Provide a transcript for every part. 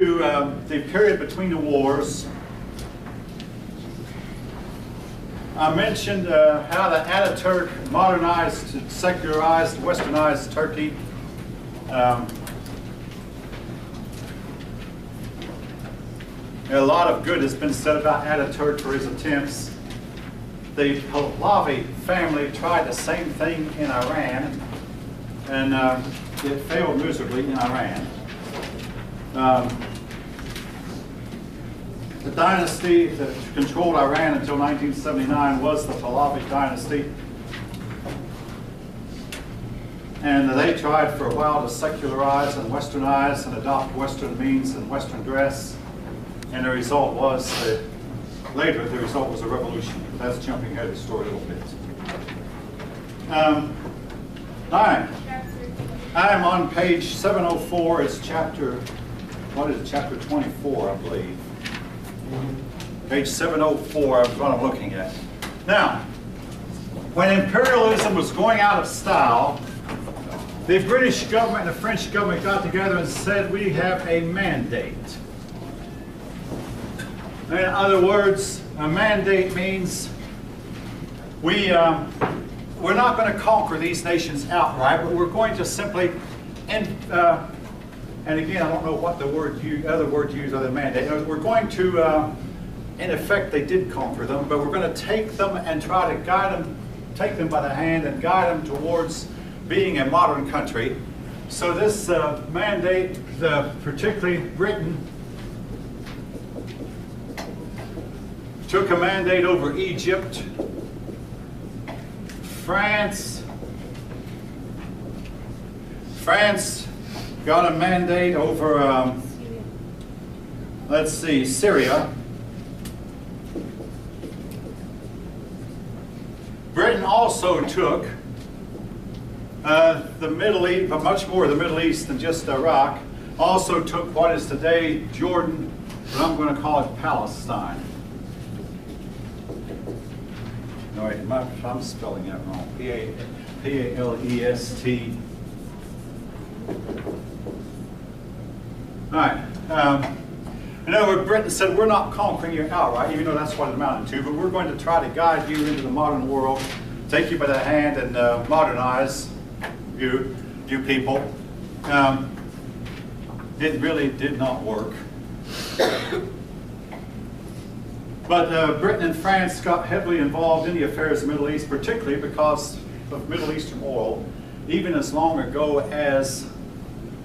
The period between the wars, I mentioned how the Ataturk modernized, secularized, westernized Turkey. A lot of good has been said about Ataturk for his attempts. The Pahlavi family tried the same thing in Iran, and it failed miserably in Iran. The dynasty that controlled Iran until 1979 was the Pahlavi dynasty. And they tried for a while to secularize and westernize and adopt Western means and Western dress. And the result was that later the result was a revolution. That's jumping ahead of the story a little bit. 9. I am on page 704. It's chapter, what is it, chapter 24, I believe. Page 704 is what I'm looking at. Now, when imperialism was going out of style, the British government and the French government got together and said, we have a mandate. In other words, a mandate means we're not going to conquer these nations outright, but we're going to simply, and again, I don't know what the other word used other than mandate. We're going to, in effect, they did conquer them, but we're going to take them and try to guide them, take them by the hand and guide them towards being a modern country. So this mandate, particularly Britain, took a mandate over Egypt. France got a mandate over, let's see, Syria. Britain also took the Middle East, but much more of the Middle East than just Iraq. Also took what is today Jordan, but I'm going to call it Palestine. No, wait, I'm spelling that wrong. P-A-L-E-S-T. All right. In other words, Britain said, we're not conquering you outright, even though that's what it amounted to, but we're going to try to guide you into the modern world, take you by the hand and modernize you people. It really did not work. But Britain and France got heavily involved in the affairs of the Middle East, particularly because of Middle Eastern oil. Even as long ago as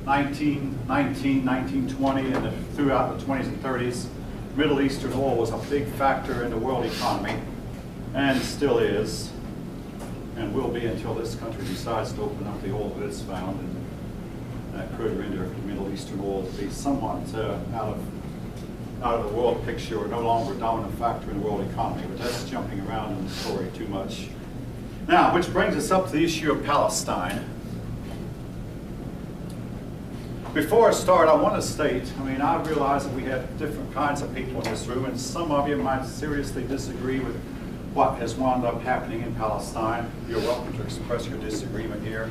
1919, 1920, and throughout the 20s and 30s, Middle Eastern oil was a big factor in the world economy, and still is, and will be until this country decides to open up the oil that it's found, and that could render Middle Eastern oil to be somewhat out of the world picture, or no longer a dominant factor in the world economy, but that's jumping around in the story too much. Now, which brings us up to the issue of Palestine. Before I start, I want to state, I realize that we have different kinds of people in this room, and some of you might seriously disagree with what has wound up happening in Palestine. You're welcome to express your disagreement here,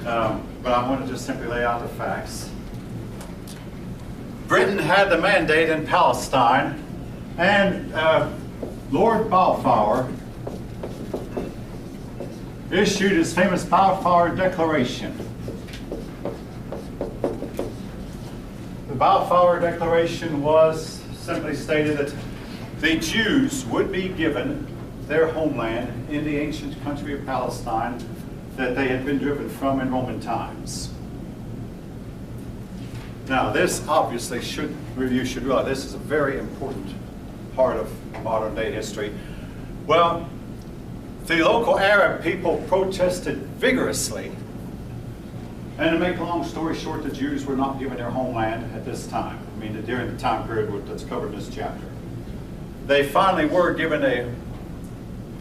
but I want to just simply lay out the facts. Britain had the mandate in Palestine, and Lord Balfour issued his famous Balfour Declaration. The Balfour Declaration was simply stated that the Jews would be given their homeland in the ancient country of Palestine that they had been driven from in Roman times. Now, this obviously you should realize this is a very important part of modern day history. Well, the local Arab people protested vigorously, and to make a long story short, the Jews were not given their homeland at this time. During the time period that's covered in this chapter. They finally were given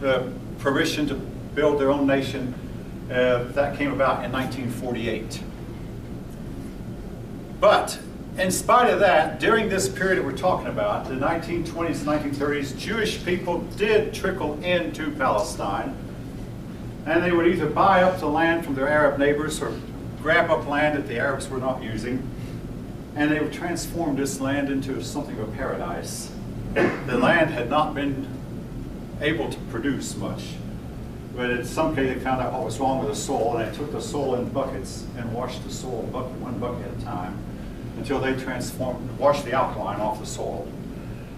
the permission to build their own nation. That came about in 1948. But in spite of that, during this period that we're talking about, the 1920s and 1930s, Jewish people did trickle into Palestine. And they would either buy up the land from their Arab neighbors or grab up land that the Arabs were not using. and they transformed this land into something of a paradise. The land had not been able to produce much, but in some case they found out what was wrong with the soil, and they took the soil in buckets and washed the soil one bucket at a time until they washed the alkaline off the soil.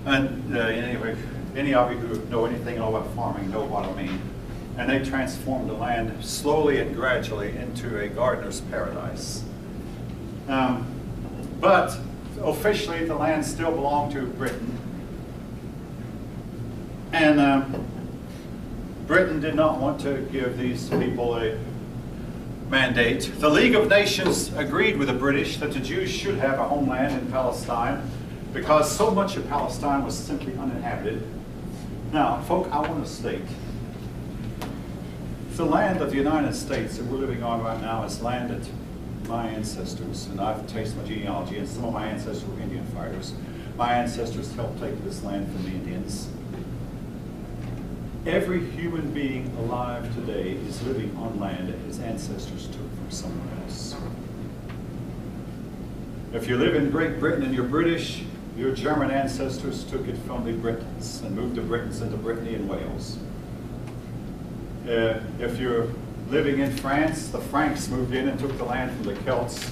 And anyway, any of you who know anything about farming know what I mean. And they transformed the land slowly and gradually into a gardener's paradise. But officially the land still belonged to Britain. And Britain did not want to give these people a mandate. The League of Nations agreed with the British that the Jews should have a homeland in Palestine because so much of Palestine was simply uninhabited. Now, folk, I want to state, the land of the United States that we're living on right now is land that my ancestors, and I've traced my genealogy, and some of my ancestors were Indian fighters. My ancestors helped take this land from the Indians. Every human being alive today is living on land that his ancestors took from someone else. If you live in Great Britain and you're British, your German ancestors took it from the Britons and moved the Britons into Brittany and Wales. If you're living in France, the Franks moved in and took the land from the Celts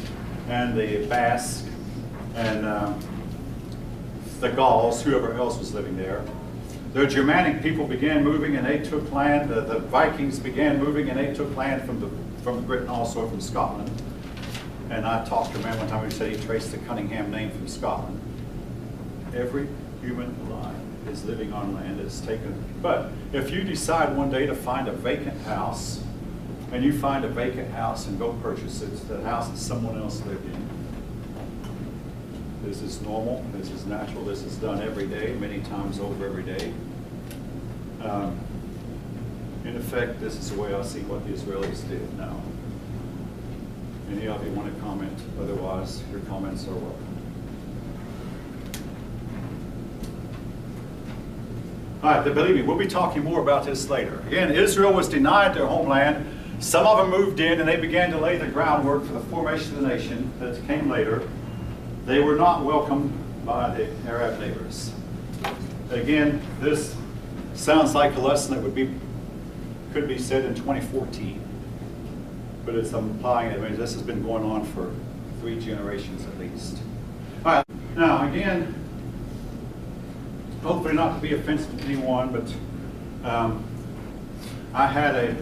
and the Basques and the Gauls, whoever else was living there. The Germanic people began moving and they took land. The Vikings began moving and they took land from Britain, also from Scotland. And I talked to a man one time who said he traced the Cunningham name from Scotland. Every human alive is living on land that's taken. But if you decide one day to find a vacant house, and you find a vacant house and go purchase it, the house that someone else lived in. This is normal, this is natural, this is done every day, many times over every day. In effect, this is the way I see what the Israelis did now. Any of you want to comment? Otherwise, your comments are welcome. All right, believe me, we'll be talking more about this later. Again, Israel was denied their homeland. Some of them moved in and they began to lay the groundwork for the formation of the nation that came later. They were not welcomed by the Arab neighbors. Again, this sounds like a lesson that could be said in 2014. But it's implying that this has been going on for 3 generations at least. All right, now again, hopefully not to be offensive to anyone, but I had a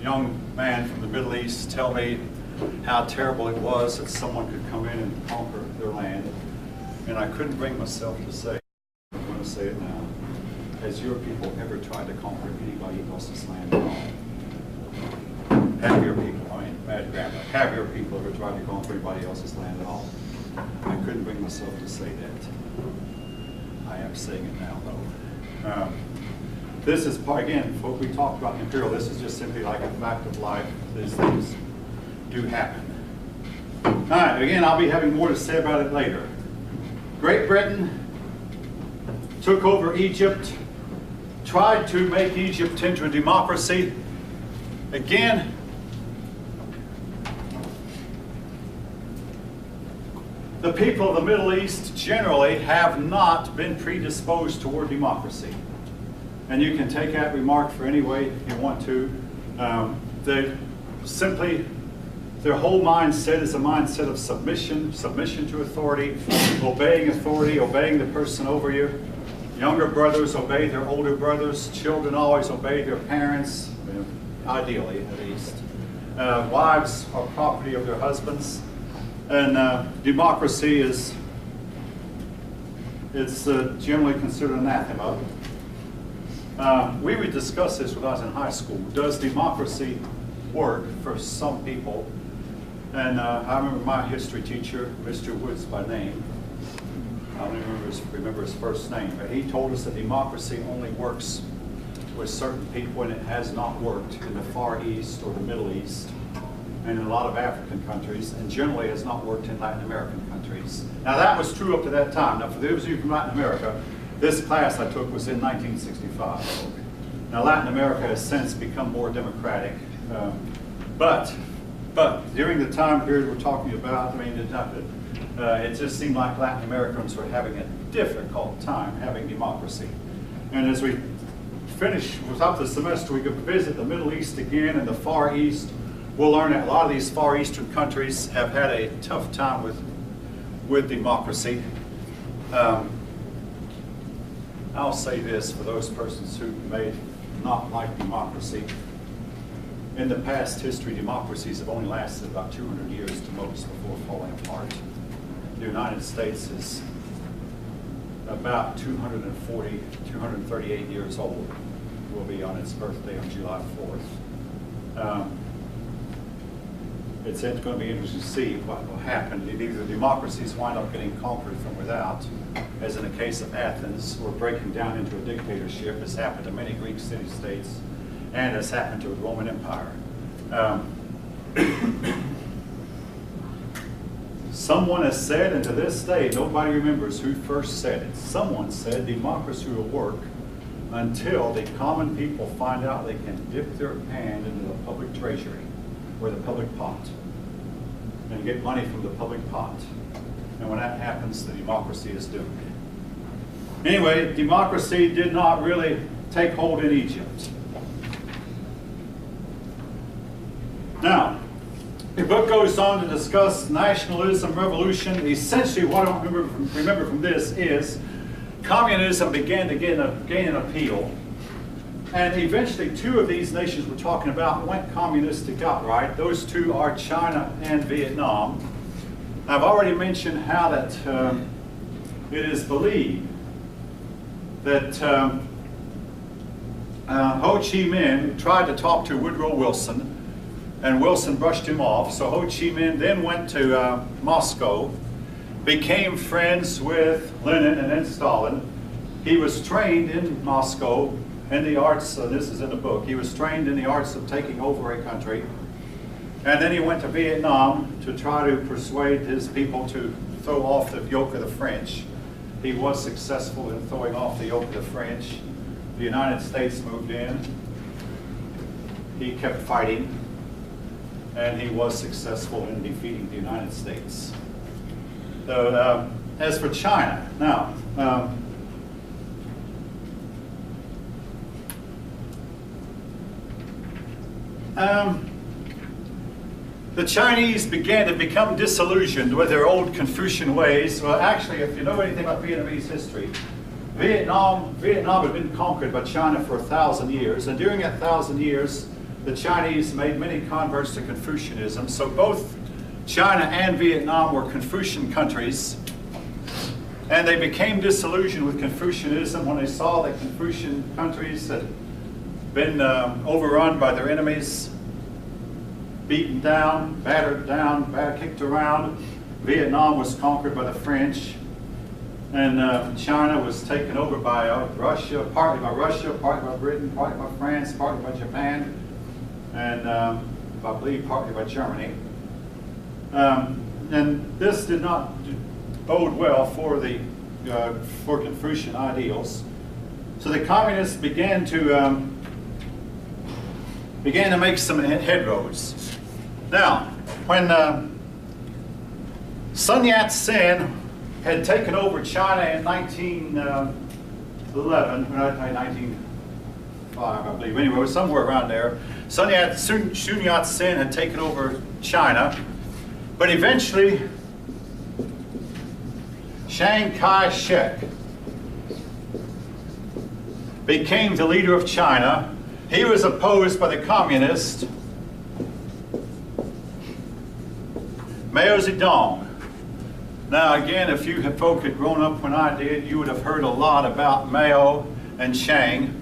young man from the Middle East tell me how terrible it was that someone could come in and conquer their land. And I couldn't bring myself to say, I'm going to say it now, has your people ever tried to conquer anybody else's land at all? Have your people, I mean, bad grammar, have your people ever tried to conquer anybody else's land at all? I couldn't bring myself to say that. I am saying it now, though. This is, again, what we talked about imperial, this is just simply like a fact of life. These things do happen. All right, again, I'll be having more to say about it later. Great Britain took over Egypt, tried to make Egypt into a democracy. Again, the people of the Middle East generally have not been predisposed toward democracy. And you can take that remark for any way you want to. They simply, their whole mindset is a mindset of submission to authority, obeying the person over you. Younger brothers obey their older brothers. Children always obey their parents, ideally at least. Wives are property of their husbands. And democracy is generally considered anathema. We would discuss this when I was in high school. Does democracy work for some people? And I remember my history teacher, Mr. Woods by name. I don't even remember his first name, but he told us that democracy only works with certain people and it has not worked in the Far East or the Middle East and in a lot of African countries, and generally has not worked in Latin American countries. Now that was true up to that time. Now for those of you from Latin America, this class I took was in 1965. Now Latin America has since become more democratic, but during the time period we're talking about, I mean, It just seemed like Latin Americans were having a difficult time having democracy. And as we was up the semester, we could visit the Middle East again and the Far East. We'll learn that a lot of these Far Eastern countries have had a tough time with democracy. I'll say this for those persons who may not like democracy. In the past history, democracies have only lasted about 200 years to most before falling apart. The United States is about 240, 238 years old. Will be on its birthday on July 4th. It's going to be interesting to see what will happen. Either democracies wind up getting conquered from without, as in the case of Athens, or breaking down into a dictatorship, as happened to many Greek city-states, and as happened to the Roman Empire. Someone has said, and to this day, nobody remembers who first said it. Someone said democracy will work until the common people find out they can dip their hand into the public treasury or the public pot and get money from the public pot. And when that happens, the democracy is doomed. Anyway, democracy did not really take hold in Egypt. Now, the book goes on to discuss nationalism, revolution. Essentially, what I remember from this is communism began to gain an appeal. And eventually, two of these nations we're talking about went communistic outright. Those two are China and Vietnam. I've already mentioned how that it is believed that Ho Chi Minh tried to talk to Woodrow Wilson, and Wilson brushed him off. So Ho Chi Minh then went to Moscow, became friends with Lenin and then Stalin. He was trained in Moscow in the arts, this is in the book, he was trained in the arts of taking over a country. And then he went to Vietnam to try to persuade his people to throw off the yoke of the French. He was successful in throwing off the yoke of the French. The United States moved in. He kept fighting, and he was successful in defeating the United States. So, as for China, now, the Chinese began to become disillusioned with their old Confucian ways. Well, actually, if you know anything about Vietnamese history, Vietnam had been conquered by China for 1,000 years, and during that 1,000 years, the Chinese made many converts to Confucianism. So both China and Vietnam were Confucian countries, and they became disillusioned with Confucianism when they saw that Confucian countries had been overrun by their enemies, beaten down, battered down, kicked around. Vietnam was conquered by the French, and China was taken over by Russia, partly by Britain, partly by France, partly by Japan, and I believe partly by Germany. And this did not bode well for the for Confucian ideals. So the communists began to make some headroads. Now, when Sun Yat-sen had taken over China in 1905, I believe. Anyway, it was somewhere around there. Sun Yat-sen had taken over China, but eventually Chiang Kai-shek became the leader of China. He was opposed by the communists, Mao Zedong. Now again, if you folk had grown up when I did, you would have heard a lot about Mao and Chiang.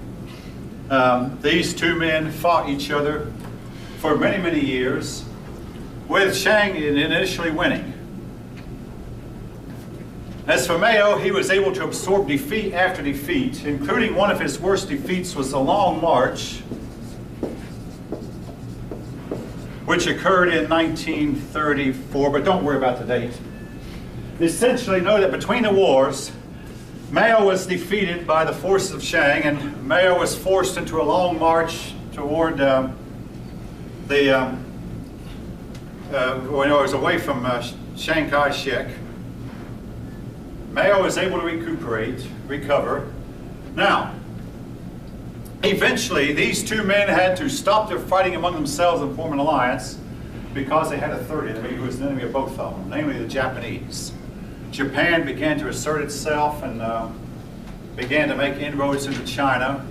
These two men fought each other for many, many years, with Chiang initially winning. As for Mao, he was able to absorb defeat after defeat, including one of his worst defeats was the Long March, which occurred in 1934, but don't worry about the date. Essentially, know that between the wars, Mao was defeated by the forces of Chiang, and Mao was forced into a long march toward when it was away from Chiang Kai-shek. Mao is able to recover. Now, eventually, these two men had to stop their fighting among themselves and form an alliance because they had a third enemy who was an enemy of both of them, namely the Japanese. Japan began to assert itself and began to make inroads into China,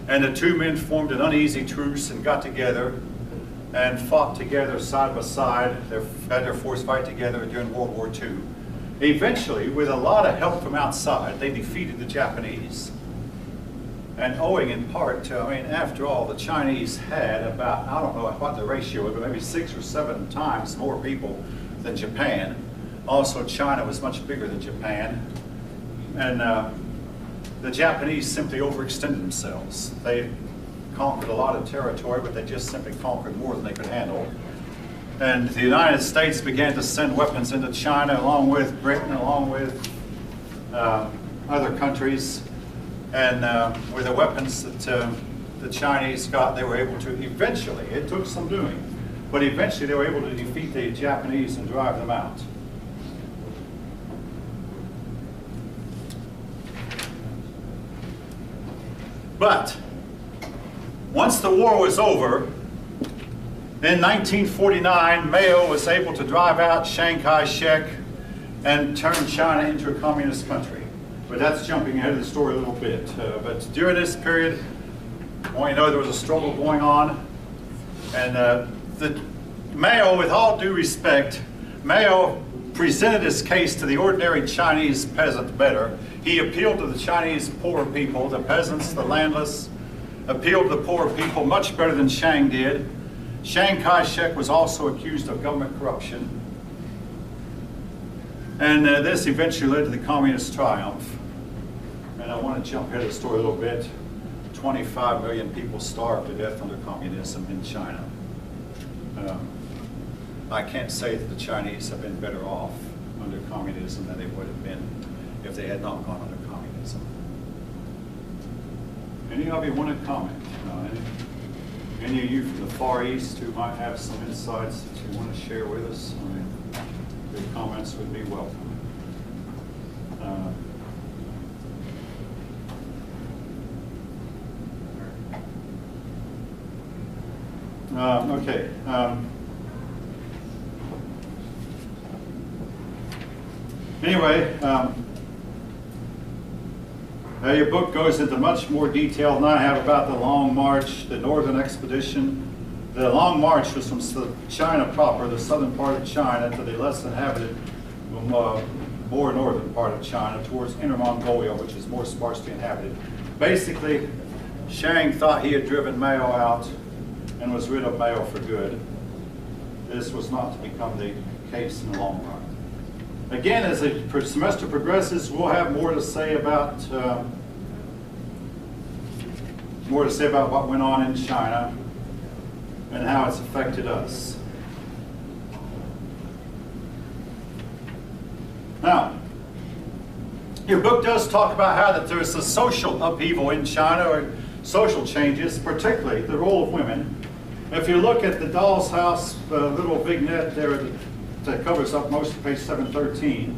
and the two men formed an uneasy truce and got together and fought together side by side. They had their force fight together during World War II. Eventually, with a lot of help from outside, they defeated the Japanese. And owing in part to, I mean, after all, the Chinese had about, I don't know what the ratio was, but maybe 6 or 7 times more people than Japan. Also, China was much bigger than Japan. And the Japanese simply overextended themselves. They conquered a lot of territory, but they just simply conquered more than they could handle. And the United States began to send weapons into China, along with Britain, along with other countries. And with the weapons that the Chinese got, they were able to eventually, it took some doing, but eventually they were able to defeat the Japanese and drive them out. But once the war was over, in 1949, Mao was able to drive out Chiang Kai-shek and turn China into a communist country. But that's jumping ahead of the story a little bit. But during this period, I want you to know there was a struggle going on. And Mao, with all due respect, Mao presented his case to the ordinary Chinese peasant better. He appealed to the Chinese poor people, the peasants, the landless, appealed to the poor people much better than Chiang did. Chiang Kai-shek was also accused of government corruption. And this eventually led to the communist triumph. And I want to jump ahead of the story a little bit. 25 million people starved to death under communism in China. I can't say that the Chinese have been better off under communism than they would have been if they had not gone under communism. Any of you want to comment? Any of you from the Far East who might have some insights that you want to share with us? I mean, your comments would be welcome. Okay. Anyway, your book goes into much more detail than I have about the Long March, the Northern Expedition. The Long March was from China proper, the southern part of China, to the less inhabited, more northern part of China, towards Inner Mongolia, which is more sparsely inhabited. Basically, Chiang thought he had driven Mao out and was rid of Mao for good. This was not to become the case in the long run. Again, as the semester progresses, we'll have more to say about what went on in China and how it's affected us. Now, your book does talk about how that there's a social upheaval in China, or social changes, particularly the role of women. If you look at the Doll's House little vignette there that covers up most of page 713,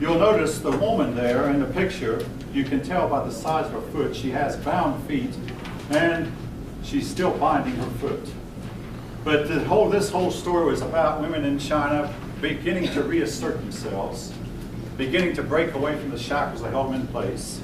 you'll notice the woman there in the picture. You can tell by the size of her foot, she has bound feet, and she's still binding her foot. But this whole story was about women in China beginning to reassert themselves, beginning to break away from the shackles that held them in place.